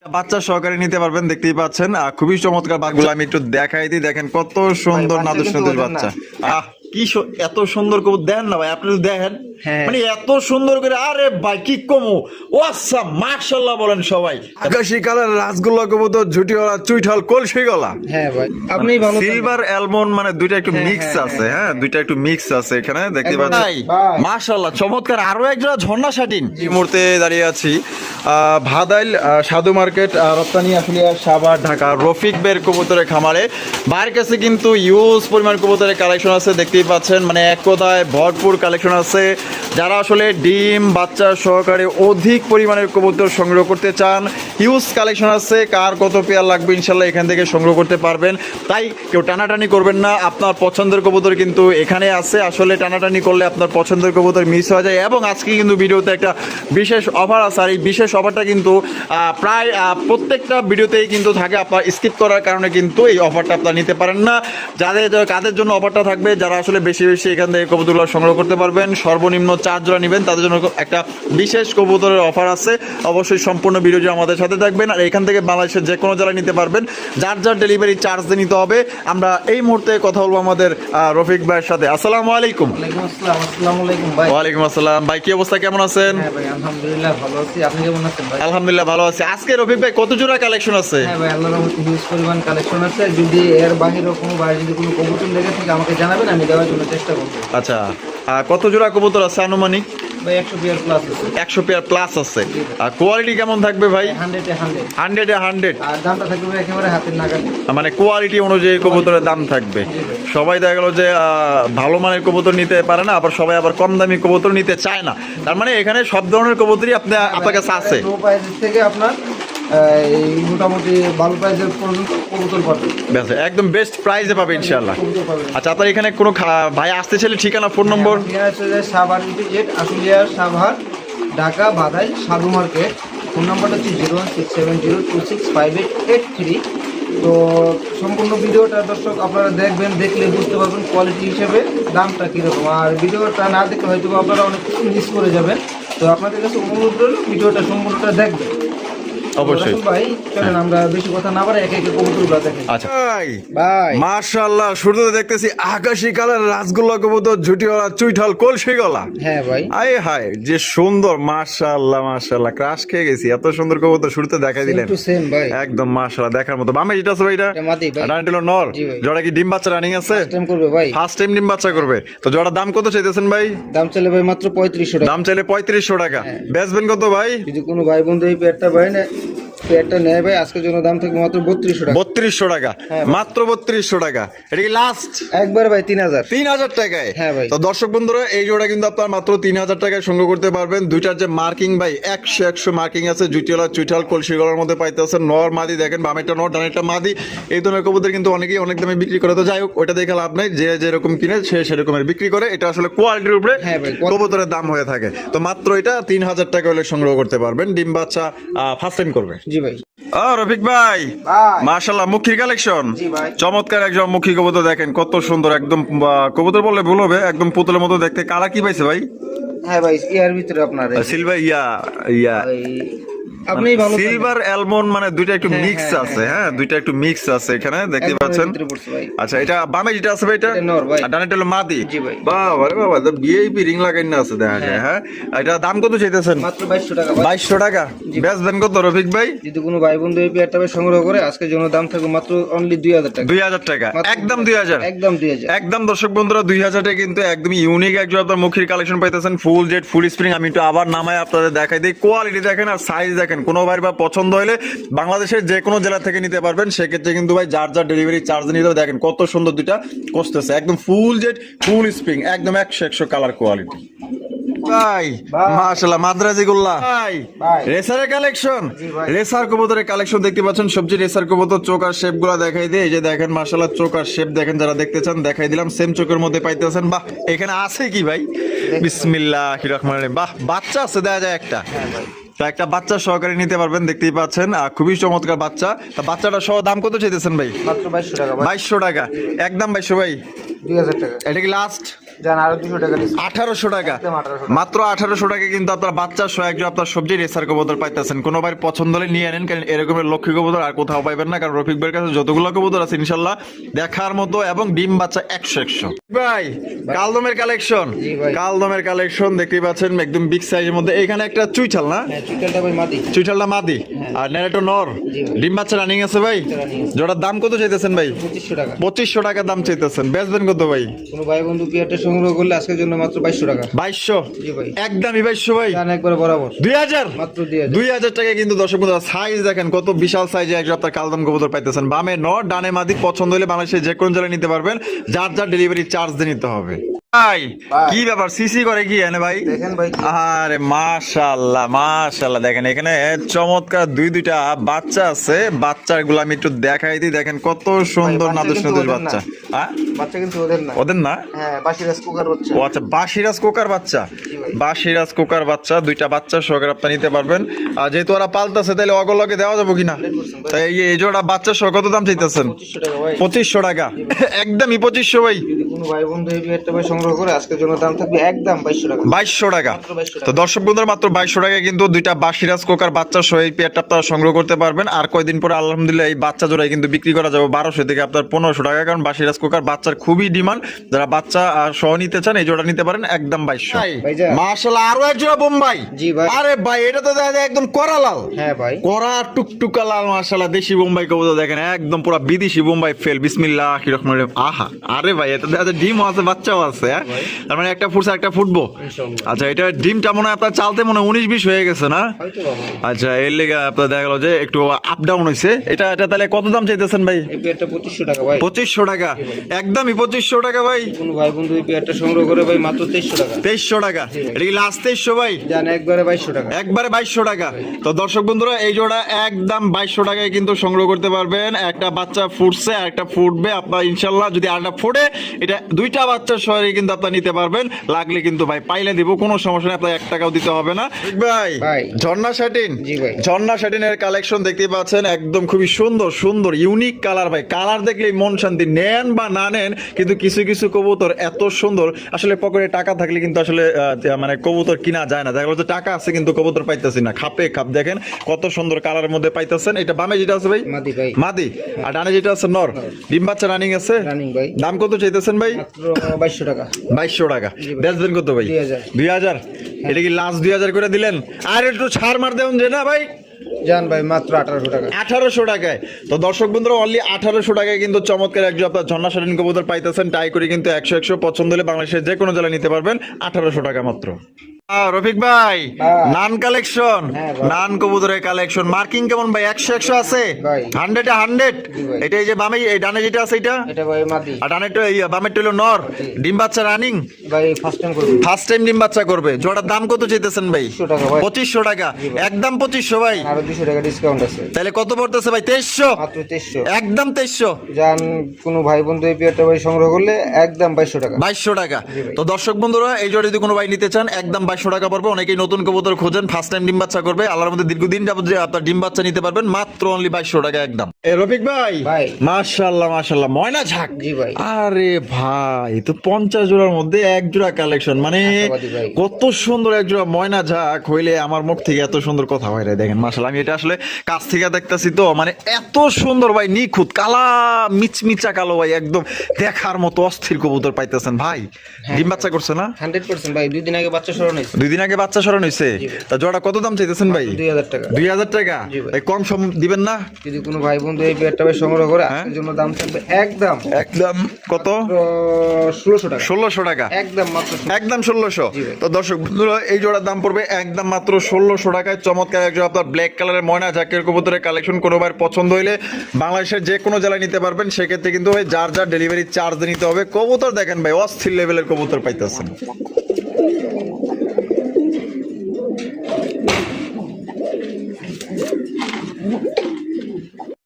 বাচ্চা সহকারে নিতে পারবেন, দেখতেই পাচ্ছেন খুবই চমৎকার বাচ্চাগুলো আমি একটু দেখাই দিই। দেখেন কত সুন্দর নাদুস নাদুস বাচ্চা। এত সুন্দর কবুতর দেন না ভাই, আপনি দেখেন মানে এত সুন্দর করে। আরে ভাই কি কমু, ওয়াসা মাশাআল্লাহ বলেন সবাই। আকাশী কালার রাসগোল্লা কবুতর, ঝুটিওয়ালা, চুইঠাল, কলসি গলা। হ্যাঁ ভাই আপনি ভালো সিলভার অ্যালমন্ড, মানে দুইটা একটু মিক্স আছে। হ্যাঁ দুইটা একটু মিক্স আছে এখানে, দেখতে পাচ্ছেন মাশাআল্লাহ চমৎকার। আরো একজোড়া ঝর্ণা শাটিন। এই মুহূর্তে দাঁড়িয়ে আছি ভাদাইল সাধু মার্কেট, রপ্তানি আশুলিয়া, সাভার, ঢাকা রফিক বের কবুতরের খামারে। ভাইয়ের কাছে কিন্তু ইউজ পরিমাণ কবুতরের কালেকশন আছে, দেখতেই পাচ্ছেন। মানে এক কথায় ভরপুর কালেকশন আছে। যারা আসলে ডিম বাচ্চা সহকারে অধিক পরিমাণের কবুতর সংগ্রহ করতে চান, হিউজ কালেকশন আছে। কার কত পেয়ার লাগবে ইনশাল্লাহ এখান থেকে সংগ্রহ করতে পারবেন। তাই কেউ টানাটানি করবেন না, আপনার পছন্দের কবুতর কিন্তু এখানে আছে। আসলে টানাটানি করলে আপনার পছন্দের কবুতর মিস হয়ে যায়। এবং আজকে কিন্তু ভিডিওতে একটা বিশেষ অফার আছে, আর এই বিশেষ অফারটা কিন্তু প্রায় প্রত্যেকটা ভিডিওতেই কিন্তু থাকে। আপনার স্কিপ করার কারণে কিন্তু এই অফারটা আপনারা নিতে পারেন না। কাদের জন্য অফারটা থাকবে, যারা আসলে বেশি বেশি এখান থেকে কবুতরগুলো সংগ্রহ করতে পারবেন, সর্বনিম্ন 4 জোড়া নেবেন, তাদের জন্য একটা বিশেষ কবুতরের অফার আছে। অবশ্যই সম্পূর্ণ ভিডিওটি আমাদের সাথে থাকবেন। আর এখান থেকে বাংলাদেশের যে কোনো জেলায় নিতে পারবেন, যার যার ডেলিভারি চার্জ দিয়ে নিতে হবে। আমরা এই মুহূর্তে কথা বলবো আমাদের রফিক ভাইয়ের সাথে। আসসালামু আলাইকুম। ওয়ালাইকুম আসসালাম। ভাই কি অবস্থা, কেমন আছেন? আলহামদুলিল্লাহ ভালো আছি, আপনি কেমন আছেন ভাই? আলহামদুলিল্লাহ ভালো আছি। আজকে রফিক ভাই কত জোড়া কালেকশন আছে? হ্যাঁ ভাই আল্লাহর রহমতে হিউজ পরিমাণ কালেকশন আছে। যদি এর বাহিরেও কোনো বাইরে যদি কোনো কবুতর লেগে থাকে আমাকে জানাবেন, আমি দেওয়ার জন্য চেষ্টা করব। আচ্ছা কত জোড়া কবুতর আছে আনুমানিক? ভাই 100 পেয়ার প্লাস আছে। 100 পেয়ার প্লাস আছে। আর কোয়ালিটি কেমন থাকবে ভাই? 100 এ 100। 100 এ 100। আর দামটা থাকবে একেবারে হাতের নাগালে। মানে কোয়ালিটি অনুযায়ী কবুতরের দাম থাকবে। সবাই দেখা গেল যে ভালো মানের কবুতর নিতে পারে না, আবার সবাই আবার কম দামি কবুতর নিতে চায় না। তার মানে এখানে সব ধরনের কবুতরই আপনার কাছে আছে। লো প্রাইস থেকে আপনার এই মোটামুটি ভালো প্রাইসের পর্যন্ত কবুতর পাবেন। বেশ একদম বেস্ট প্রাইসে পাবে ইনশাআল্লাহ। কবুতর পাবেন। আচ্ছা আপনার এখানে কোনো ভাই আসতে চাইলে ঠিকানা, phone number? Savar EPZ, Ashulia, Savar, Dhaka, Badail, Sadhu market. Phone নাম্বারটা হচ্ছে 01670265883। তো সম্পূর্ণ ভিডিওটা দর্শক আপনারা দেখবেন, দেখলে বুঝতে পারবেন কোয়ালিটি হিসেবে দামটা কীরকম। আর ভিডিওটা না দেখলে হয়তো আপনারা অনেক কিছু মিস করে যাবেন। তো আপনাদের কাছে অনুরোধ রইল ভিডিওটা সম্পূর্ণটা দেখবেন অবশ্যই। ভাই চলেন আমরা বেশি কথা না বলে একে একে কবুতরগুলো দেখেন। আচ্ছা ভাই মাশাআল্লাহ, শুরুতে দেখতেছি আকাশী কালার রাসগোল্লা কবুতর, ঝুটিওয়ালা, চুইঠাল, কলসি গলা। হ্যাঁ ভাই আয় হায় যে সুন্দর, মাশাআল্লাহ মাশাআল্লাহ, ক্রাশ খেয়ে গেছি। এত সুন্দর কবুতর শুরুতে দেখাই দিলেন, সেম ভাই একদম মাশাআল্লাহ দেখার মতো। বামে যেটা আছে ভাই এটা মাদি ভাই, রানিটেল নর। জি ভাই। জোড়া কি ডিম বাচ্চা রানিং আছে? ফার্স্ট টাইম করবে ভাই, ফার্স্ট টাইম ডিম বাচ্চা করবে। তো জোড়া দাম কত চাইতেছেন ভাই? দাম চলে ভাই মাত্র 3500 টাকা। দাম চাইলে 3500 টাকা। বেচবেন কত ভাই? যদি কোনো ভাই বন্ধু এই পেয়ারটা ভাই না পেয়ারটা নেয় ভাই, আজকের জন্য দাম থাকবে মাত্র 3200 টাকা। 3200 টাকা, মাত্র 3200 টাকা। এটা কি লাস্ট? একবার ভাই 3000 টাকায়। হ্যাঁ ভাই। তো দর্শক বন্ধুরা এই জোড়া কিন্তু আপনার মাত্র 3000 টাকায় সংগ্রহ করতে পারবেন। দুইটার যে মার্কিং ভাই 100 মার্কিং আছে। জুটিওয়ালা, চুইঠাল, কলসি গলার মধ্যে পাইতেছে। নর মাদি দেখেন, বামেরটা নর, ডানেরটা মাদি। এই ধরনের কবুতর কিন্তু অনেকেই অনেক দামে বিক্রি করে। তো যাই হোক ওইটা দেখে লাভ নাই, যে যেরকম কিনে সে সেরকমের বিক্রি করে। এটা আসলে কোয়ালিটির উপরে কবুতরের দাম হয়ে থাকে। তো মাত্র এটা 3000 টাকা হলে সংগ্রহ করতে পারবেন। ডিম বাচ্চা ফার্স্ট টাইম করবে। জি ভাই। রফিক ভাই মাশাআল্লাহ, মুখির কালেকশন চমৎকার। একজন মুখী কবুতর দেখেন কত সুন্দর, একদম কবুতর বললে ভুল হবে, একদম পুতুলের মতো দেখতে। কালার কি পাইছে ভাই? হ্যাঁ ভাই ইয়ার ভিতরে আপনার সিলভার আপনি ভালো সিলভার অ্যালমন্ড, মানে দুইটা একটু মিক্স আছে। হ্যাঁ দুইটা একটু মিক্স আছে এখানে, দেখতে পাচ্ছেন। আচ্ছা এটা বামে যেটা আছে ভাই এটা নর ভাই, আর ডানেরটা হলো মাদি। জি ভাই। বাবা রে বাবা, তো ভিআইপি রিং লাগাই না আছে দেখা যায়। হ্যাঁ এটা দাম কত চাইতেছেন? মাত্র 2200 টাকা ভাই। 2200 টাকা। বেচবেন কত রফিক ভাই? যদি কোনো ভাই বন্ধু এই পেয়ারটা সংগ্রহ করে আজকের জন্য দাম থাকবে মাত্র অনলি 2000 টাকা। 2000 টাকা, একদম 2000, একদম 2000, একদম। দর্শক বন্ধুরা 2000 টাকা কিন্তু একদম ইউনিক একজন আপনার মুখির কালেকশন পাইতেছেন। ফুল জেড, ফুল স্প্রিং। আমি একটু আবার নামায় আপনাদের দেখাই দিই। কোয়ালিটি দেখেন আর সাইজ দেখেন। কোনো ভাই বা পছন্দ হলে বাংলাদেশের যে কোনো জেলা থেকে নিতে পারবেন। সেক্ষেত্রে কিন্তু ভাই যার যার ডেলিভারি চার্জ নিতে হবে। দেখেন কত সুন্দর দুইটা কষতেছে, একদম ফুল জেড, ফুল স্প্রিং, একদম 100 কালার কোয়ালিটি ভাই। মাশাআল্লাহ মাদ্রাজি গোল্লা ভাই, রেসারের কালেকশন, রেসার কবুতরের কালেকশন দেখতে পাচ্ছেন। সবজি রেসার কবুতর, চোখ আর শেপ গুলা দেখাই দিয়ে। এই যে দেখেন মাশাআল্লাহ চোখ আর শেপ দেখেন, যারা দেখতে চান দেখাই দিলাম। সেম চোখের মধ্যে পাইতেছেন। বাহ এখানে আছে কি ভাই? বিসমিল্লাহির রহমানির রহিম। বাহ বাচ্চা আছে দেখা যায় একটা। একটা বাচ্চা সহকারে নিতে পারবেন, দেখতেই পাচ্ছেন খুবই চমৎকার বাচ্চা। বাচ্চাটা সহ দাম কত চাইতেছেন ভাই? মাত্র 2200 টাকা ভাই। 2200 টাকা, একদম 2200 ভাই। 2000 টাকা। এটা কি লাস্ট? জান আরো 200 টাকা ডিসকাউন্ট। 1800 টাকা, একদম 1800 টাকা। মাত্র 1800 টাকা কিন্তু আপনার বাচ্চা সহ একজন আপনার সবজি রেসার কবুতর পাইতেছেন। কোনো ভাই পছন্দ হলে নিয়ে নেন, কারণ এরকমের লক্ষ্মী কবুতর আর কোথাও পাইবেন না। কারণ রফিক ভাইয়ের কাছে যতগুলো কবুতর আছে ইনশাল্লাহ দেখার মতো এবং ডিম বাচ্চা 100 ভাই কালদমের কালেকশন, জি ভাই। কালদমের কালেকশন দেখতেই পাচ্ছেন একদম বিগ সাইজের মধ্যে। এখানে একটা চুইঠাল না, হ্যাঁ চুইটালটা ভাই মাদি। চুইঠালটা মাদি আর নেড়াটো নর। জি ভাই। ডিম বাচ্চা রানিং আছে ভাই, running আছে। জোড়ার দাম কত চাইতেছেন ভাই? 2500 টাকা। 2500 টাকা দাম চাইতেছেন, বেচবেন কত ভাই? কোনো ভাই বন্ধু পেয়ারটা সংগ্রহ করলে আজকের জন্য মাত্র 2200 টাকা। 2200, জি ভাই। একদমই 2200 ভাই। জান একবারে বরাবর 2000, মাত্র 2000। 2000 টাকা কিন্তু দর্শক বন্ধুরা সাইজ দেখেন কত বিশাল সাইজে একজন আপনার কালদম কবুতর পাইতেছেন। বামে নর ডানে মাদি, পছন্দ হলে বাংলাদেশের যে কোনো জেলায় নিতে পারবেন, যার যার ডেলিভারি চার্জ দিয়ে নিতে হবে। ভাই কি ব্যাপার সিসি করে কি এনে ভাই? দেখেন ভাই আরে মাশাআল্লাহ মাশাআল্লাহ, দেখেন এখানে চমৎকার দুইটা বাচ্চা আছে। বাচ্চাগুলো আমি একটু দেখাই দিই, দেখেন কত সুন্দর বাচ্চা নাদুস কিন্তু নাদুস ওদের বাচ্চা। না। হ্যাঁ বাচ্চা কিন্তু ওদের না। ওদের না? হ্যাঁ বাসিরাজ কুকার হচ্ছে। ও আচ্ছা, বাসিরাজ কোকার বাচ্চা, ভাই। বাসিরাজ কোকার বাচ্চা, দুইটা বাচ্চা সহকারে আপনি নিতে পারবেন। আর যেহেতু ওরা পালতেছে তাহলে অগলকে দেওয়া যাবে কিনা? 100% ভাই। তাই এই জোড়া বাচ্চা সহ কত দাম চাইতেছেন? 2500 টাকা ভাই। 2500 টাকা, একদমই 2500 ভাই। যদি কোনো ভাই বন্ধু এই পেয়ারটা ভাই সংগ্রহ করে আজকের জন্য দাম থাকবে একদম 2200 টাকা। 2200 টাকা। মাত্র 2200 তো টাকা। দর্শক বন্ধুরা মাত্র 2200 টাকায় কিন্তু দুইটা বাসিরাজ কোকার বাচ্চা সহ এই পেয়ারটা আপনারা সংগ্রহ করতে পারবেন। আর কয়দিন পরে আলহামদুলিল্লাহ এই বাচ্চা জোড়াই কিন্তু বিক্রি করা যাবে 1200 থেকে আপনার 1500 টাকা, কারণ বাসিরাজ কোকার বাচ্চার খুবই ডিমান্ড। যারা বাচ্চা সহ নিতে চান এই জোড়া নিতে পারেন একদম 2200। ভাইজান। মাশাআল্লাহ, আরো এক জোড়া বোম্বাই। জি ভাই। আরে ভাই এটা তো দেখা যায় একদম করা লাল, হ্যাঁ ভাই। করা টুকটুকা লাল। মাশাআল্লাহ, দেশি বোম্বাই কবুতর দেখেন একদম পুরো বিদেশি বোম্বাই ফেল। বিসমিল্লাহির রহমানির রহিম। আহা, আরে ভাই এটা দেখা যায় ডিমও আছে বাচ্চাও আছে। হ্যাঁ, তার মানে একটা ফুটছে একটা ফুটবো। ইনশাআল্লাহ। আচ্ছা, এটা ডিমটা মনে হয় আপনার চালতে মনে হয় 19-20 হয়ে গেছে না? হয়তো বাবা। আচ্ছা, এর লেগে আপনার দেখা গেল যে একটু আপ ডাউন হয়েছে। এটা তাহলে কত দাম চাইতেছেন ভাই? এই পেয়ারটা 2500 টাকা ভাই। 2500 টাকা, একদমই 2500 টাকা ভাই। কোনো ভাই বন্ধু এই পেয়ারটা সংগ্রহ করে ভাই মাত্র 2300 টাকা। 2300 টাকা, এটা কি লাস্ট 2300 ভাই? জান একবারে 2200 টাকা। একবারে 2200 টাকা। তো দর্শক বন্ধুরা এই জোড়া একদম 2200 টাকায় কিন্তু সংগ্রহ করতে পারবেন। একটা বাচ্চা ফুটছে আর একটা ফুটবে আপনার ইনশাল্লাহ। যদি আরেকটা ফুটে এটা দুইটা বাচ্চার সহজে কিন্তু আপনার নিতে পারবেন। লাগলে কিন্তু ভাই পাইলে দিব, কোনো সমস্যা নেই, আপনার 1 টাকাও দিতে হবে না। ভাই ভাই। ঝর্ণা শাটিন, জি ভাই। ঝর্ণা শাটিনের কালেকশন দেখতেই পাচ্ছেন একদম খুবই সুন্দর সুন্দর ইউনিক কালার। ভাই কালার দেখলেই মন শান্তি, নেন বা না নেন কিন্তু কিছু কিছু কবুতর এত সুন্দর, আসলে পকেটে টাকা থাকলে কিন্তু আসলে মানে কবুতর কিনা যায় না। দেখা গেল যে টাকা আছে কিন্তু কবুতর পাইতেছি না, খাপে খাপ। দেখেন কত সুন্দর কালারের মধ্যে পাইতেছেন। এটা বামে যেটা আছে ভাই মাদি ভাই। মাদি, আর ডানে যেটা আছে নর। ডিম বাচ্চা রানিং আছে। রানিং ভাই। দাম কত চাইতেছেন ভাই? মাত্র 2200 টাকা। 2200 টাকা। জি ভাই। বেচবেন কত ভাই? 2000। 2000, এটা কি লাস্ট 2000 করে দিলেন? আর একটু ছাড় মার দেন যে না ভাই? জান ভাই মাত্র 1800 টাকা। 1800 টাকায়। তো দর্শক বন্ধুরা অনলি 1800 টাকায় কিন্তু চমৎকার একজন আপনার ঝর্ণা শাটিন কবুতর পাইতেছেন। টাই করে কিন্তু 100 পছন্দ হলে বাংলাদেশের যে কোনো জেলায় নিতে পারবেন 1800 টাকা মাত্র। রফিক ভাই হ্যাঁ। নান কালেকশন, হ্যাঁ ভাই। নান কবুতরের কালেকশন মার্কিং কেমন ভাই? 100 আছে ভাই। 100-এ 100। জি ভাই। এটা এই যে বামে এই ডানে যেটা আছে এটা, এটা ভাই মাদি। আর ডানে বামের টইলো নর। ডিম বাচ্চা রানিং, ভাই ফার্স্ট টাইম করব। ফার্স্ট টাইম ডিম বাচ্চা করবে। জোড়ার দাম কত চাইতেছেন ভাই? 2500 টাকা ভাই। 2500 টাকা, একদম 2500 ভাই। আরো 200 টাকা ডিসকাউন্ট আছে। তাহলে কত পড়তেছে ভাই? 2300, মাত্র 2300। একদম 2300। জান কোনো ভাই বন্ধু এই পেয়ারটা ভাই সংগ্রহ করলে একদম 2200 টাকা। 2200 টাকা। জি ভাই। তো দর্শক বন্ধুরা এই জোড়া যদি কোনো ভাই নিতে চান একদম 2200 টাকা পড়বে। অনেকেই নতুন কবুতর খোঁজেন, ফার্স্ট টাইম ডিম বাচ্চা করবে, আল্লাহর মধ্যে দীর্ঘদিন যাবত যে আপনার ডিম বাচ্চা নিতে পারবেন মাত্র অনলি 2200 টাকা একদম। এ রফিক ভাই ভাই। মাশাআল্লাহ মাশাআল্লাহ, ময়না ঝাক। জি ভাই। আরে ভাই তো 50 জোড়ার মধ্যে এক জোড়া কালেকশন, মানে আশাবাদী ভাই। কত সুন্দর এক জোড়া ময়না ঝাক হইলে আমার মুখ থেকে এত সুন্দর কথা হয় রে। দেখেন মাশাআল্লাহ, আমি এটা আসলে কাছ থেকে দেখতাছি তো, মানে এত সুন্দর ভাই, নিখুঁত কালা মিচমিচা কালো ভাই, একদম দেখার মতো অস্থির কবুতর পাইতেছেন ভাই। ডিম বাচ্চা করছে না? 100% ভাই। 2 দিন আগে বাচ্চা সরানো হয়েছে। 2 দিন আগে বাচ্চা সরানো হয়েছে। তা জোড়া কত দাম চাইতেছেন ভাই? 2000 টাকা। 2000 টাকা। জি ভাই। এই কম সম দিবেন না? যদি কোনো ভাই বন্ধু এই পেয়ারটা ভাই সংগ্রহ করে হ্যাঁ। আজকের জন্য দাম থাকবে একদম একদম কত? 1600 টাকা। 1600 টাকা, একদম মাত্র 1600। একদম 1600। জি ভাই। তো দর্শক বন্ধুরা এই জোড়ার দাম পড়বে একদম মাত্র 1600 টাকায়। চমৎকার একজন আপনার ব্ল্যাক কালারের ময়না ঝাঁকের কবুতরের কালেকশন। কোনোবার পছন্দ হইলে বাংলাদেশের যে কোনো জেলায় নিতে পারবেন। সেক্ষেত্রে কিন্তু ভাই যার যার ডেলিভারি চার্জ নিতে হবে। কবুতর দেখেন ভাই অস্থির লেভেলের কবুতর পাইতেছেন।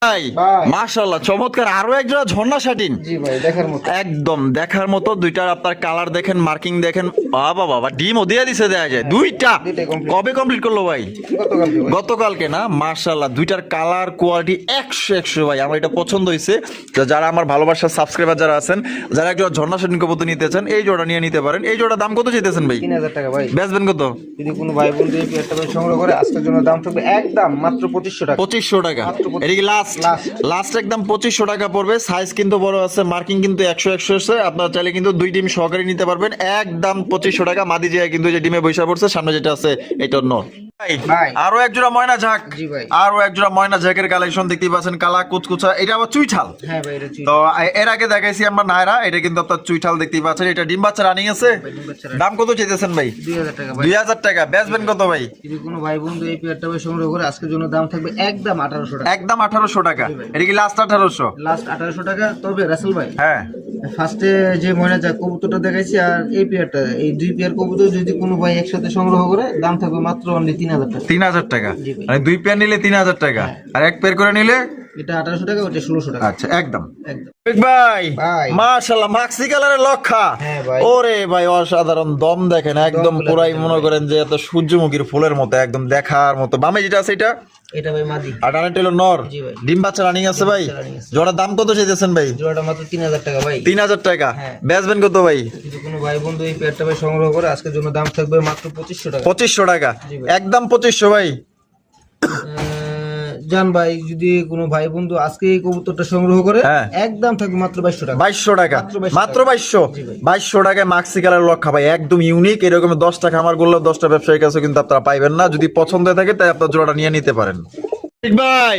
ভাই মাশাআল্লাহ চমৎকার, আরো এক জোড়া ঝর্ণা শাটিন। জি ভাই দেখার মতো, একদম দেখার মতো। দুইটার আপনার কালার দেখেন, মার্কিং দেখেন, বাবা বাবা ডিমও দিয়ে দিছে, দেয়া যায়। দুইটা কবে কমপ্লিট করলো ভাই? গতকালকে না? মাশাআল্লাহ দুইটার কালার কোয়ালিটি 100 ভাই, আমার এটা পছন্দ হয়েছে। যারা আমার ভালোবাসার সাবস্ক্রাইবার যারা আছেন, যারা একজন ঝর্ণা শাটিন কবুতর নিতে চান, এই জোড়া নিয়ে নিতে পারেন। এই জোড়া দাম কত চাইতেছেন ভাই? 3000 টাকা ভাই। বেচবেন কত? যদি কোনো ভাই বন্ধু এই পেয়ারটা ভাই সংগ্রহ করে আজকের জন্য দাম থাকবে একদম মাত্র 2500 টাকা। 2500 টাকা। এটা কি লাস্ট একদম 2500 টাকা পড়বে। সাইজ কিন্তু বড় আছে, মার্কিং কিন্তু 100 আছে। আপনারা চাইলে কিন্তু দুই ডিম সহকারে নিতে পারবেন একদম 2500 টাকা। মাদি জিয়া কিন্তু যে ডিমে বৈশা পড়ছে, সামনে যেটা আছে এটা নর। আরো এক জোড়া ময়না ঝাঁক, আরো এক জোড়া ময়না ঝাঁকের কালেকশন দেখতে পাচ্ছেন, কালা কুচকুচা। এটা আবার চুইঠাল। হ্যাঁ ভাই এটা তো এর আগে দেখাইছি আমরা নায়রা, এটা কিন্তু আপনার চুইঠাল দেখতে পাচ্ছেন। এটা ডিম বাচ্চা রানিং আছে। দাম কত চাইতেছেন ভাই? 2000 টাকা ভাই। 2000 টাকা। বেচবেন কত ভাই? যদি কোনো ভাই বন্ধু এই পেয়ারটা ভাই সংগ্রহ করে আজকের জন্য দাম থাকবে একদম 1800 টাকা। একদম 1800 টাকা। এটা কি লাস্ট 1800? লাস্ট 1800 টাকা। তবে রাসেল ভাই, হ্যাঁ ফার্স্টে যে ময়না যা কবুতরটা দেখাইছি আর এই পেয়ারটা, এই দুই পেয়ার কবুতর যদি কোনো ভাই একসাথে সংগ্রহ করে দাম থাকবে মাত্র অনলি 3000 টাকা। 3000 টাকা। মানে দুই পেয়ার নিলে 3000 টাকা, আর এক পেয়ার করে নিলে এটা 1800 টাকা, ওটা 1600 টাকা। আচ্ছা একদম ভাই। মাশাআল্লাহ মাক্সি কালারের লক্ষা। ওরে ভাই অসাধারণ, দম দেখেন একদম পুরাই মনে করেন যে এত সূর্যমুখীর ফুলের মতো, একদম দেখার মতো। বামে যেটা আছে এটা ভাই মাদি, আর ডানেরটা হলো নর। ডিম বাচ্চা রানিং আছে ভাই। জোড়ার দাম কত চাইতেছেন ভাই? জোড়াটা মাত্র 3000 টাকা ভাই। 3000 টাকা। বেচবেন কত ভাই? যদি কোনো ভাই বন্ধু এই পেয়ারটা ভাই সংগ্রহ করে আজকের জন্য দাম থাকবে মাত্র 2500 টাকা। 2500 টাকা। একদম 2500 ভাই। জান ভাই, যদি কোনো ভাই বন্ধু আজকে এই কবুতরটা সংগ্রহ করে একদম থাকবে মাত্র 2200 টাকা। 2200 টাকা মাত্র। 2200 টাকায় মাক্সি কালার লক্ষা ভাই, একদম ইউনিক। এরকম 10টা খামার করলেও 10টা ব্যবসায়ীর কাছে কিন্তু আপনারা পাইবেন না। যদি পছন্দ হয়ে থাকে তাই আপনার জোড়াটা নিয়ে নিতে পারেন। ভাই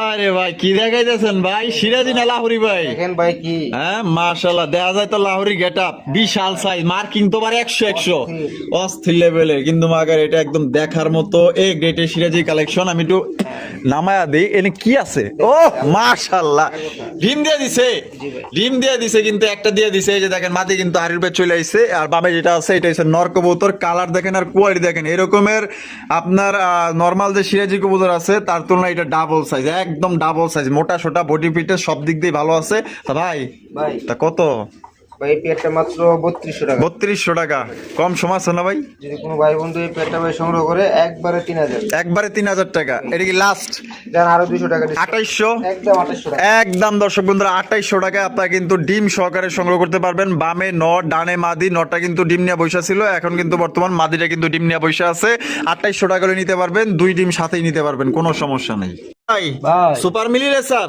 আরে ভাই কি দেখাইতেছেন ভাই? সিরাজি না লাহোরি ভাই? দেখেন ভাই কি, হ্যাঁ মাশাআল্লাহ দেখা যায় তো লাহোরি গেটআপ, বিশাল সাইজ, মার্কিং তো বার 100 অস্থির লেভেলের। কিন্তু মাগার এটা একদম দেখার মতো এ গ্রেটের সিরাজি কালেকশন। আমি একটু নামায়া দেই, এনে কি আছে? ও মাশাআল্লাহ ডিম দিয়ে দিছে, ডিম দিয়ে দিছে, কিন্তু একটা দিয়ে দিছে। এই যে দেখেন মাটি কিন্তু হাড়ির উপরে চলে আইছে। আর বামে যেটা আছে এটা হচ্ছে নর কবুতর। কালার দেখেন আর কোয়ালিটি দেখেন, এরকমের আপনার নরমাল যে সিরাজি কবুতর আছে তার তুলনায় এটা ডাবল সাইজ, একদম ডাবল সাইজ, মোটা সোটা বডি ফিটনেস সব দিক দিয়ে ভালো আছে। তা ভাই তা কত ভাই? এই পেয়ারটা মাত্র 3200 টাকা। 3200 টাকা। কম সময় আছে না ভাই? যদি কোনো ভাই বন্ধু এই পেয়ারটা ভাই সংগ্রহ করে একবারে 3000। একবারে 3000 টাকা। এটা কি লাস্ট? জান আরো 200 টাকা। 2800। একদম 2800 টাকা। একদম দর্শক বন্ধুরা 2800 টাকায় আপনারা কিন্তু ডিম সহকারে সংগ্রহ করতে পারবেন। বামে নর, ডানে মাদি। নরটা কিন্তু ডিম নিয়ে বসা ছিল, এখন কিন্তু বর্তমান মাদিটা কিন্তু ডিম নিয়ে বসা আছে। 2800 টাকা করে নিতে পারবেন, দুই ডিম সাথেই নিতে পারবেন, কোনো সমস্যা নেই। সুপার মিলি রেসার,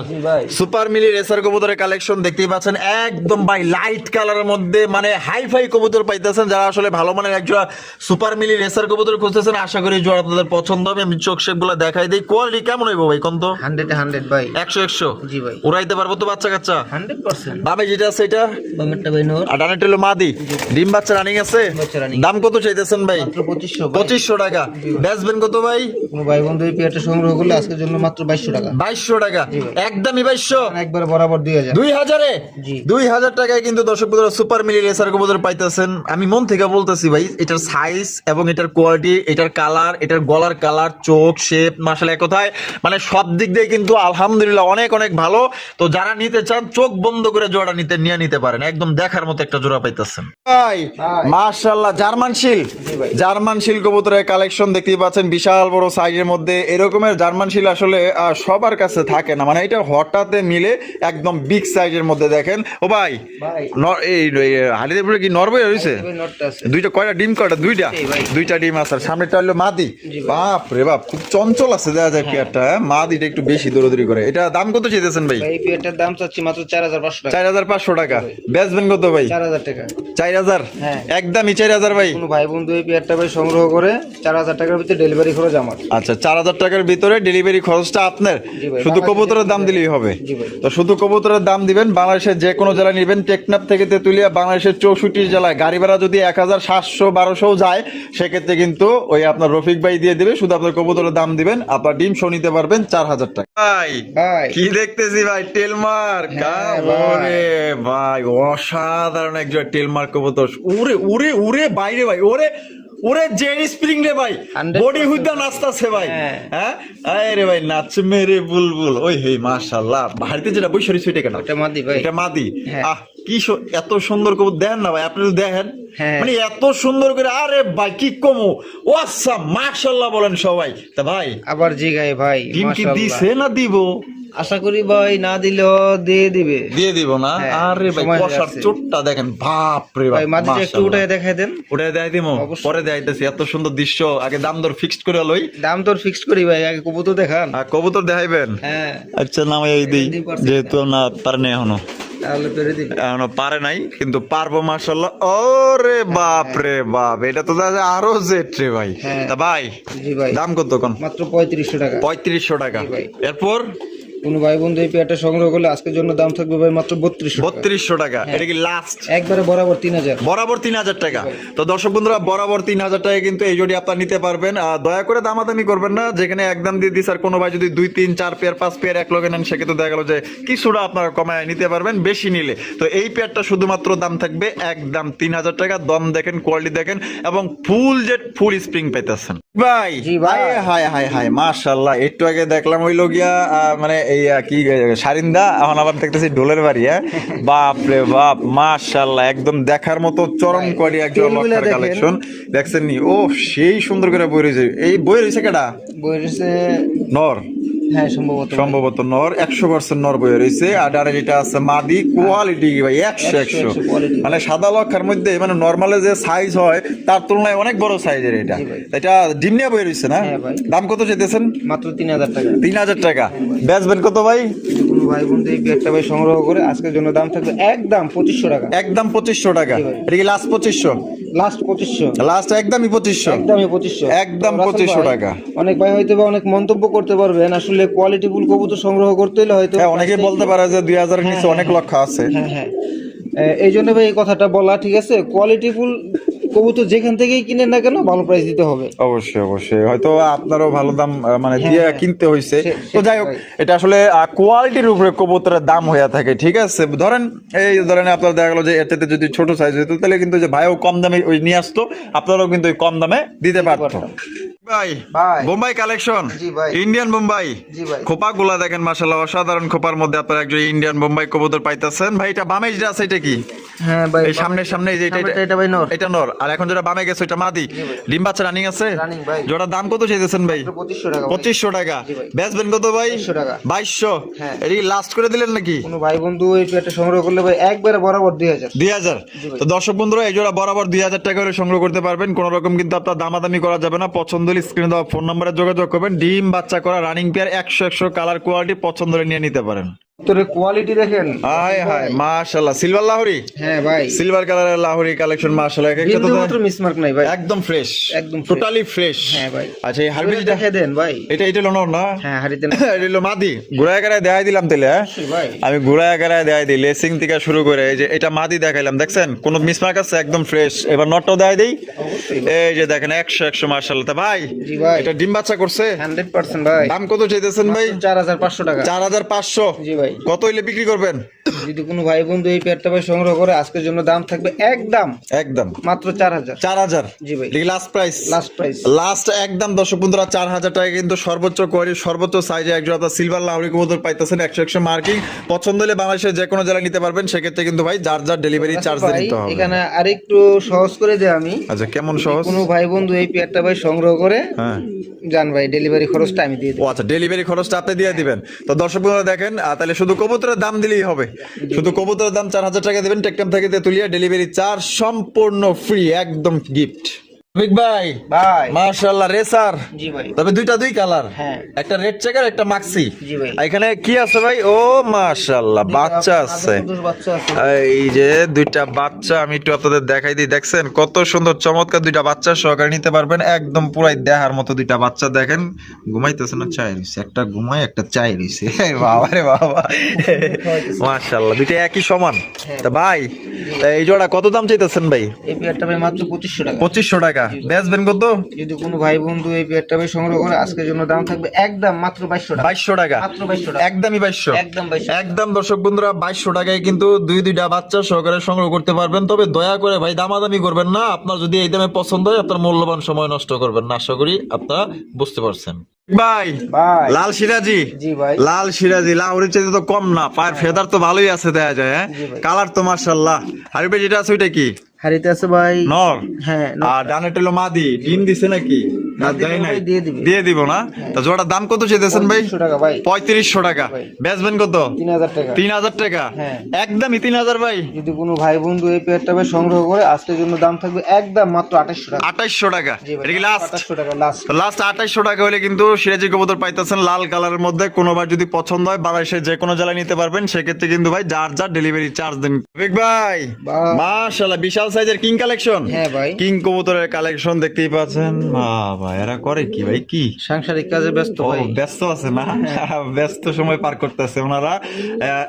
সুপার মিলি রেসার কবুতরের কালেকশন দেখতেই পাচ্ছেন। একদম ভাই লাইট কালারের মধ্যে মানে হাই ফাই কবুতর পাইতেছেন। যারা আসলে ভালো মানের একজোড়া সুপার মিলি রেসার কবুতর খুঁজতেছেন, আশা করি জোড়া আপনাদের পছন্দ হবে। আমি চোখ শেপ গুলো দেখাই দিই। কোয়ালিটি কেমন হইব ভাই? কোন তো 100 ভাই। 100 জি ভাই। উড়াইতে পারবো তো বাচ্চা কাচ্চা? 100%। বামে যেটা আছে এটা বামেরটা ভাই নর, আর ডানেরটা হলো মাদি। ডিম বাচ্চা রানিং আছে। দাম কত চাইতেছেন ভাই? মাত্র 2500। 2500 টাকা। বেচবেন কত ভাই? কোনো ভাই বন্ধু এই পেয়ারটা সংগ্রহ করলে আজকের জন্য মাত্র 2200 টাকা। 2200 টাকা। একদমই 2200। একবারে বরাবর 2000। 2000-এ 2000 টাকায় কিন্তু দর্শক বন্ধুরা সুপার মিলি রেসার কবুতর পাইতেছেন। আমি মন থেকে বলতেছি ভাই, এটার সাইজ এবং এটার কোয়ালিটি, এটার কালার, এটার গলার কালার, চোখ শেপ, মাশাআল্লাহ এক কথায় মানে সব দিক দিয়ে কিন্তু আলহামদুলিল্লাহ অনেক অনেক ভালো। তো যারা নিতে চান চোখ বন্ধ করে জোড়া নিতে পারেন, একদম দেখার মতো একটা জোড়া পাইতেছেন ভাই। মাশাআল্লাহ জার্মান শিল, জার্মান শিল কবুতরের কালেকশন দেখতেই পাচ্ছেন, বিশাল বড় সাইজের মধ্যে। এরকমের জার্মান শিল আসলে সবার কাছে থাকে না, মানে এটা হঠাৎ মিলে একদম বিগ সাইজের মধ্যে। দেখেন ও ভাই এই হাড়িতে পুরো কি নরবে হয়েছে? দুইটা কয়টা ডিম? কয়টা? দুইটা ডিম আছে। সামনেটা হলো মাদি। বাপ রে বাপ, খুব চঞ্চল আছে দেখা যায় পেয়ারটা। মাদিটা একটু বেশি দৌড়াদৌড়ি করে। এটা দাম কত চাইতেছেন ভাই? এই পেয়ারটার দাম চাচ্ছি মাত্র 4500 টাকা। 4500 টাকা। বেচবেন কত ভাই? 4000 টাকা। 4000? একদমই 4000 ভাই। কোন ভাই বন্ধু এই পেয়ারটা ভাই সংগ্রহ করে 4000 টাকার ভিতরে ডেলিভারি খরচ আমার। আচ্ছা 4000 টাকার ভিতরে ডেলিভারি খরচটা আপনার, শুধু কবুতরের দাম দিলেই হবে। তো শুধু কবুতরের দাম দিবেন। বাংলাদেশের যে কোনো জেলায় নিবেন, টেকনাফ থেকে তেতুলিয়া, বাংলাদেশের 64 জেলায় গাড়ি ভাড়া যদি 1700-1200 যায়, সেক্ষেত্রে কিন্তু ওই আপনার রফিক ভাই দিয়ে দিবে। শুধু আপনার কবুতরের দাম দিবেন, আপনার ডিম শো নিতে পারবেন 4000 টাকা। ভাই কি দেখতেছি ভাই? টেলমার্ক। ওরে ভাই অসাধারণ একজন টেলমার্ক কবুতর। উড়ে উড়ে উড়ে বাইরে ভাই, ওরে ওরে জেড স্প্রিং রে ভাই, 100% বডি হুইদা নাচতাছে ভাই। হ্যাঁ আরে ভাই নাচ মেরে বুলবুল, ওই হে মাশাআল্লাহ। বাড়িতে যেটা বই সরি সুইটে কেন, এটা মাদি ভাই, এটা মাদি। হ্যাঁ। আহ কি এত সুন্দর কবুতর দেখেন না ভাই, আপনি তো দেখেন হ্যাঁ। মানে এত সুন্দর করে, আরে ভাই কি কমো, ও আচ্ছা মাশাআল্লাহ বলেন সবাই। তা ভাই আবার জিগাই ভাই, ডিম কি মাশাআল্লাহ। দিছে না দিব? আশা করি ভাই না দিলেও দিয়ে দিবে। দিয়ে দিব না? হ্যাঁ, আরে ভাই সময় কষার আছে। চোটটা দেখেন, বাপ রে বাপ ভাই মাদিটা একটু মাশাআল্লাহ। উঠে দেখাই দেন। ওটা দেয় দিমো, অবশ্যই। পরে দেখাইতেছি। এত সুন্দর দৃশ্য, আগে দাম দর ফিক্সড করে লই। দাম তোর ফিক্সড করি ভাই, আগে কবুতর দেখান। আর কবুতর দেখাইবেন? হ্যাঁ আচ্ছা নামে এই দিই, 20% যেহেতু না পারে নাই এখনো, তাহলে পেরে দিবি। এখনো পারে নাই কিন্তু পারবো মাশাআল্লাহ। ওরে বাপ রে বাপ, এটা তো দাদা আরো জেট রে ভাই। হ্যাঁ। তা ভাই জি ভাই, দাম কত কোন? মাত্র 3500 টাকা। 3500 টাকা। জি ভাই। এরপর কোন ভাই বন্ধু এই পেয়ারটা সংগ্রহ করলে আজকের জন্য দাম থাকবে ভাই মাত্র 3200 টাকা। 3200 টাকা। এটা কি লাস্ট? একবারে বরাবর 3000। বরাবর 3000 টাকা। তো দর্শক বন্ধুরা বরাবর 3000 টাকা কিন্তু এই জোড়ি আপনারা নিতে পারবেন। দয়া করে দামাদামি করবেন না, যেখানে একদম দিয়ে দিস আর কোনো ভাই যদি 2 3 4 পেয়ার 5 পেয়ার এক লগে নেন, সেক্ষেত্রে দেখা গেল যে কিছুটা আপনারা কমায় নিতে পারবেন বেশি নিলে। তো এই পেয়ারটা শুধুমাত্র দাম থাকবে একদম 3000 টাকা। দম দেখেন, কোয়ালিটি দেখেন এবং ফুল জেট ফুল স্প্রিং পাইতেছেন ভাই। জি ভাই। হাই হাই হাই মাশাআল্লাহ। একটু আগে দেখলাম ওই লগিয়া মানে এই কি সারিন্দা, এখন আবার দেখতেছি ডোলের বাড়ি। হ্যাঁ বাপ রে বাপ মাশাআল্লাহ, একদম দেখার মতো চরম ভাই, কোয়ালিটি একদম তেলগুলা লক্ষার দেখেন। কালেকশন দেখছেন নি? ও সেই সুন্দর করে বই রয়েছে। এই বই রয়েছে কেডা? বই রয়েছে, নর, হ্যাঁ সম্ভবত সম্ভবত নর, 100% নর বই রয়েছে। আর ডারে যেটা আছে মাদি, কোয়ালিটি ভাই 100 quality। মানে সাদা লক্ষার মধ্যে মানে নরমালে যে সাইজ হয় তার তুলনায় অনেক বড় সাইজের এটা। জি ভাই। এটা ডিমনিয়া বই রয়েছে না? হ্যাঁ ভাই। দাম কত চাইতেছেন? মাত্র 3000 টাকা। 3000 টাকা। বেচবেন কত ভাই? কোন ভাই বন্ধু এই পেয়ারটা ভাই সংগ্রহ করে আজকের জন্য দাম থাকবে একদম 2500 টাকা। একদম 2500 টাকা। জি ভাই। এটা কি লাস্ট 2500? লাস্ট 2500। লাস্ট একদমই 2500। একদমই 2500। একদম তো রাসেল 2500 ভাই, টাকা। অনেক ভাই হয়তো বা অনেক মন্তব্য করতে পারবেন, আসলে কোয়ালিটি ফুল কবুতর সংগ্রহ করতে হলে হয়তো হ্যাঁ অনেকে বলতে পারে যে 2000 এর নিচে অনেক লক্ষ আছে। হ্যাঁ হ্যাঁ, এই জন্য ভাই এই কথাটা বলা ঠিক আছে। কোয়ালিটি ফুল কবুতর যেখান থেকেই কিনেন না কেন ভালো প্রাইস দিতে হবে। অবশ্যই অবশ্যই, হয়তো আপনারও ভালো দাম মানে দিয়ে হ্যাঁ, কিনতে হয়েছে। সে- তো যাই হোক, ভাই। এটা আসলে কোয়ালিটির উপরে কবুতরের দাম হয়ে থাকে। ঠিক আছে, ধরেন এই ধরেন আপনার দেখা গেলো যে এটাতে যদি ছোট সাইজ হতো তাহলে কিন্তু যে ভাইও কম দামে ওই নিয়ে আসতো, আপনারাও কিন্তু ওই কম দামে দিতে পারতো। পারতাম। ভাই ভাই। বোম্বাই কালেকশন, জি ভাই। ইন্ডিয়ান বোম্বাই। জি ভাই। খোপা গুলা দেখেন মাশাআল্লাহ, অসাধারণ খোপার মধ্যে আপনারা একজন ইন্ডিয়ান বোম্বাই কবুতর পাইতেছেন। ভাই এটা বামে যেটা আছে এটা কি? হ্যাঁ ভাই, এই সামনের সামনে এই যে সামনেরটা এটা ভাই নর। এটা নর, আর এখন যেটা বামে গেছে এটা মাদি। ডিম বাচ্চা রানিং আছে? রানিং ভাই। জোড়ার দাম কত চাইতেছেন ভাই? 2500 টাকা। 2500 টাকা। জি ভাই। বেচবেন কত ভাই? 2200 টাকা। 2200। হ্যাঁ। এটা কি লাস্ট করে দিলেন নাকি? কোনো ভাই বন্ধু এই পেয়ারটা সংগ্রহ করলে ভাই একবারে বরাবর 2000। 2000। জি ভাই। তো দর্শক বন্ধুরা এই জোড়া বরাবর 2000 টাকা করে সংগ্রহ করতে পারবেন। কোন রকম কিন্তু আপনার দামাদামি করা যাবে না। পছন্দ হলে স্ক্রিনে দেওয়া ফোন নাম্বারে যোগাযোগ করবেন। ডিম বাচ্চা করা রানিং পেয়ার 100 কালার কোয়ালিটি পছন্দ হলে নিয়ে নিতে পারেন। তোর কোয়ালিটি দেখেন। হায় হায় মাশাআল্লাহ, সিলভার লাহোরি, হ্যাঁ ভাই, সিলভার কালারের লাহোরি কালেকশন মাশাআল্লাহ। এক একটা বিন্দু তো মাত্র মিসমার্ক নাই ভাই, একদম ফ্রেশ, একদম fresh। Totally fresh. হ্যাঁ ভাই। আচ্ছা এই হারবিল দেখে দেন ভাই। এটা হলো নর না? হ্যাঁ হারিতে না এটা হলো মাদি। ঘুরায় গাড়ায় দেখাই দিলাম তাহলে। হ্যাঁ ভাই। আমি ঘুরায় গাড়ায় দেখাই দিই, লেসিং থেকে শুরু করে এই যে এটা মাদি দেখাইলাম, দেখছেন কোনো মিসমার্ক আছে? একদম ফ্রেশ। এবার নটটাও দেখাই দিই। অবশ্যই এই যে দেখেন 100 মাশাআল্লাহ। তা ভাই জি ভাই। এটা ডিম বাচ্চা করছে? 100% ভাই। দাম কত চাইতেছেন ভাই? 4500 টাকা। 4500। জি ভাই। কত হইলে বিক্রি করবেন? যদি কোনো ভাই বন্ধু এই পেয়ারটা ভাই সংগ্রহ করে আজকের জন্য দাম থাকবে একদম একদম মাত্র 4000। 4000। জি ভাই। Last price, last price. Last একদম দর্শক বন্ধুরা 4000 টাকা কিন্তু সর্বোচ্চ কোয়ালিটি সর্বোচ্চ সাইজে একজন সিলভার লাহোরি কবুতর পাইতেছেন। 100 মার্কিং। পছন্দ হলে বাংলাদেশের যে কোনো জেলায় নিতে পারবেন। সেক্ষেত্রে কিন্তু ভাই যার যার ডেলিভারি চার্জ ভাই দিতে হবে। এখানে আরেকটু সহজ করে দেই আমি। আচ্ছা কেমন সহজ? কোনো ভাই বন্ধু এই পেয়ারটা ভাই সংগ্রহ করে হ্যাঁ জান ভাই ডেলিভারি খরচটা আমি দিয়ে ও দেব। আচ্ছা, ডেলিভারি খরচটা আপনি দিয়ে দিবেন। তো দর্শক বন্ধুরা দেখেন, তাহলে শুধু কবুতরের দাম দিলেই হবে। শুধু কবুতরের দাম 4000 টাকা দিবেন। টেকটাম থেকে তেতুলিয়া ডেলিভারি চার্জ সম্পূর্ণ ফ্রি, একদম গিফট। ভাই ভাই মাশাআল্লাহ রেসার, জি ভাই। তবে দুই কালার, হ্যাঁ। একটা রেড চেকার একটা মাক্সি। জি ভাই। এখানে কি আছে ভাই? ও মাশাআল্লাহ বাচ্চা আছে। বাচ্চা আছে। এই যে দুইটা বাচ্চা আমি একটু আপনাদের দেখাই দিই, দেখছেন কত সুন্দর চমৎকার দুইটা বাচ্চা সহকারে নিতে পারবেন। একদম পুরাই দেহার মতো দুইটা বাচ্চা। দেখেন ঘুমাইতেছে না চাই রইছে, একটা ঘুমায় একটা চাই রইছে। বাবা রে বাবা মাশাআল্লাহ, দুইটা একই সমান। তা ভাই তা এই জোড়া কত দাম চাইতেছেন ভাই? এই পেয়ারটা ভাই মাত্র 2500 টাকা। 2500 টাকা। বেচবেন কত? যদি কোনো ভাই বন্ধু এই পেয়ারটা ভাই সংগ্রহ করে আজকের জন্য দাম থাকবে একদম মাত্র 2200 টাকা। 2200 টাকা, মাত্র 2200 টাকা, একদমই 2200, একদম 2200। একদম দর্শক বন্ধুরা 2200 টাকায় কিন্তু দুইটা বাচ্চা সহকারে সংগ্রহ করতে পারবেন। তবে দয়া করে ভাই দামাদামি করবেন না, আপনার যদি এই দামে পছন্দ হয় আপনার মূল্যবান সময় নষ্ট করবেন না, আশা করি আপনারা বুঝতে পারছেন। ভাই ভাই লাল সিরাজি, জি ভাই, লাল সিরাজি লাহোরের চাইতে তো কম না, পায়ের ফেদার তো ভালোই আছে দেখা যায়। হ্যাঁ, জি ভাই। কালার তো মাশাআল্লাহ। হারিবে যেটা আছে ওইটা কি হারিতে আছে ভাই নর? হ্যাঁ আর ডানেটা হলো মাদি, ডিম দিছে নাকি? না মাদি দেয় নাই, ভাই দিয়ে দিবে। দিয়ে দিব না। তা জোড়ার দাম কত চাইতেছেন ভাই? 3500 টাকা ভাই, 3500 টাকা। ভাই। বেচবেন কত? 3000 টাকা। 3000 টাকা, হ্যাঁ। একদমই 3000 ভাই। যদি কোনো ভাই বন্ধু এই পেয়ারটা ভাই সংগ্রহ করে আজকের জন্য দাম থাকবে একদম মাত্র 2800 টাকা। 2800 টাকা, জি ভাই, এটা কি লাস্ট? 2800 টাকা লাস্ট। লাস্ট 2800 টাকা হলে কিন্তু সিরাজি কবুতর পাইতেছেন লাল কালারের মধ্যে। কোনোবার যদি পছন্দ হয় বাংলাদেশের যে কোনো জেলায় নিতে পারবেন, সেক্ষেত্রে কিন্তু ভাই যার যার ডেলিভারি চার্জ দেন। বিগ ভাই ভাই। মাশাআল্লাহ বিশাল সাইজের কিং কালেকশন। হ্যাঁ ভাই, কিং কবুতরের কালেকশন দেখতেই পাচ্ছেন। বাবা এরা করে কি ভাই? কি সাংসারিক কাজে ব্যস্ত ও ভাই। ব্যস্ত আছে না? ব্যস্ত সময় পার করতেছে ওনারা।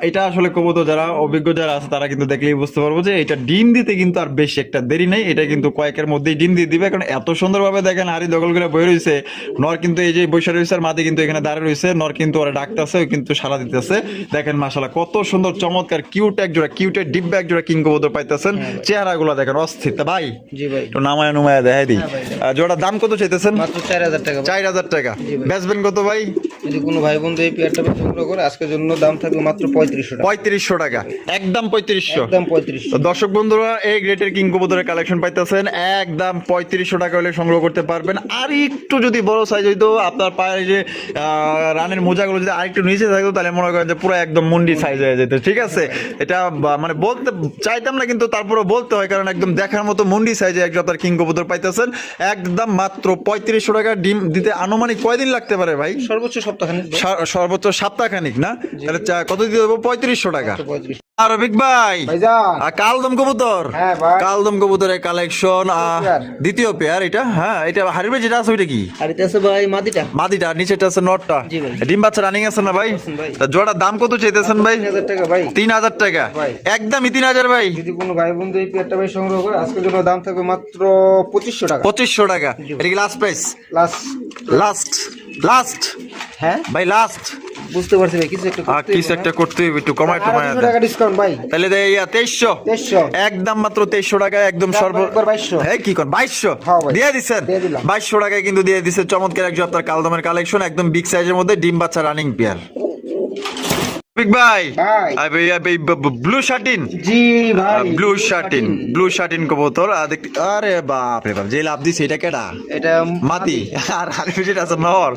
এটা আসলে কবুতর যারা অভিজ্ঞ যারা আছে তারা কিন্তু দেখলেই বুঝতে পারবো যে এটা ডিম দিতে কিন্তু আর বেশি একটা দেরি নেই, এটা কিন্তু কয়েকের মধ্যেই ডিম দিয়ে দিবে। কারণ এত সুন্দরভাবে দেখেন হাড়ি দখল করে বয়ে রয়েছে। নর কিন্তু এই যে বৈশা রয়েছে আর মাদি কিন্তু এখানে দাঁড়িয়ে রয়েছে। নর কিন্তু ওরা ডাকতেছে, ও কিন্তু সাড়া দিতেছে। দেখেন মাশাআল্লাহ কত সুন্দর চমৎকার কিউট এক জোড়া, কিউটের ডিব্বা এক জোড়া কিং কবুতর পাইতেছেন। চেহারাগুলো দেখেন অস্থির। তা ভাই জি ভাই, একটু নামায় নুমায় দেখাই দিই। জোড়ার দাম কত চাইতেছেন? মাত্র 4000 টাকা ভাই। 4000 টাকা। জি ভাই। বেচবেন কত ভাই? যদি কোনো ভাই বন্ধু এই পেয়ারটা ভাই সংগ্রহ করে আজকের জন্য দাম থাকবে মাত্র 3500 টাকা। 3500 টাকা, একদম 3500। একদম 3500। তো দর্শক বন্ধুরা এই গ্রেটের কিং কবুতরের কালেকশন পাইতেছেন একদম 3500 টাকা হলে সংগ্রহ করতে পারবেন। আর একটু যদি বড় সাইজ হইতো, আপনার পায়ের যে রানের মোজাগুলো যদি আরেকটু নিচে থাকতো, তাহলে মনে করেন যে পুরো একদম মুন্ডি সাইজ হয়ে যেত। ঠিক আছে, এটা মানে বলতে চাইতাম না কিন্তু তারপরে বলতে হয়, কারণ একদম দেখার মতো মুন্ডি সাইজে একজন আপনার কিং কবুতর পাইতেছেন একদম মাত্র 3500 টাকা। ডিম দিতে আনুমানিক কয়দিন লাগতে পারে ভাই? সর্বোচ্চ সপ্তাহখানেক ভাই। সর্বোচ্চ সপ্তাহখানিক না? তাহলে কত দিতে দেবো? 3500 টাকা। 3500 আর রফিক ভাই ভাইজান। কালদম কবুতর, হ্যাঁ ভাই, কালদম কবুতরের কালেকশন পেয়ার। দ্বিতীয় পেয়ার এটা। হ্যাঁ, এটা হারিবে যেটা আছে ওইটা কি? হারিতে আছে ভাই মাদিটা। মাদিটা, আর নিচেটা আছে নটটা। জি ভাই। ডিম বাচ্চা রানিং আছে না ভাই? আছে ভাই। তা জোড়ার দাম কত চাইতেছেন ভাই? 3000 টাকা ভাই। 3000 টাকা, ভাই। একদমই 3000 ভাই। যদি কোনো ভাই বন্ধু এই পেয়ারটা ভাই সংগ্রহ করে আজকের জন্য দাম থাকবে মাত্র 2500 টাকা। 2500 টাকা, এটা কি last price? Last. Last, last হ্যাঁ ভাই, লাস্ট। বুঝতে পারছি ভাই, কিছু একটা করতে কিছু একটা করতে হবে, একটু কমায় টমায় 200 টাকা ডিসকাউন্ট ভাই। তাহলে 2300, 2300। একদম মাত্র 2300 টাকা, একদম সর্ব 2200। হ্যাঁ কি কোন 2200 হ্যাঁ ভাই। দিয়ে দিচ্ছেন? দিয়ে দিলাম। 2200 টাকায় কিন্তু দিয়ে দিচ্ছে চমৎকার একজন আপনার কালদমের কালেকশন, একদম বিগ সাইজের মধ্যে ডিম বাচ্চা রানিং পেয়ার। বিগ ভাই ভাই। ব্লু শার্টিন, জি ভাই, ব্লু শার্টিন, ব্লু শার্টিন কবুতর। দেখতে আরে বাপ রে বাপ, যে লাভ দিছে এটা কেডা? এটা মাতি আর হারিফিট আছে নর।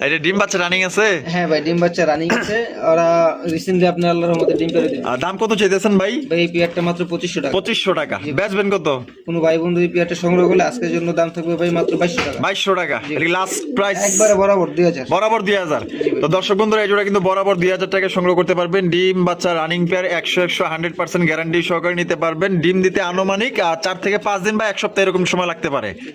এটা ডিম বাচ্চা রানিং আছে। হ্যাঁ ভাই, ডিম বাচ্চা রানিং আছে। ওরা রিসেন্টলি আপনার আল্লাহর রহমতে ডিম পেড়ে দিবে। দাম কত চাইতেছেন ভাই? ভাই এই পেয়ারটা মাত্র 2500 টাকা। 2500 টাকা। বেচবেন কত? কোনো ভাই বন্ধু এই পেয়ারটা সংগ্রহ করলে আজকের জন্য দাম থাকবে ভাই মাত্র 2200 টাকা। 2200 টাকা, এটা কি লাস্ট প্রাইস? একবারে বরাবর 2000। বরাবর 2000। তো দর্শক বন্ধুরা এই জোড়া কিন্তু বরাবর 2000 টাকা সংগ্রহ করতে পারবেন। ডিম বাচ্চা রানিং পেয়ার 100% গ্যারান্টি সহকারে নিতে পারবেন। ডিম দিতে আনুমানিক 4 থেকে 5 দিন বা 1 সপ্তাহ এরকম সময় লাগতে পারে।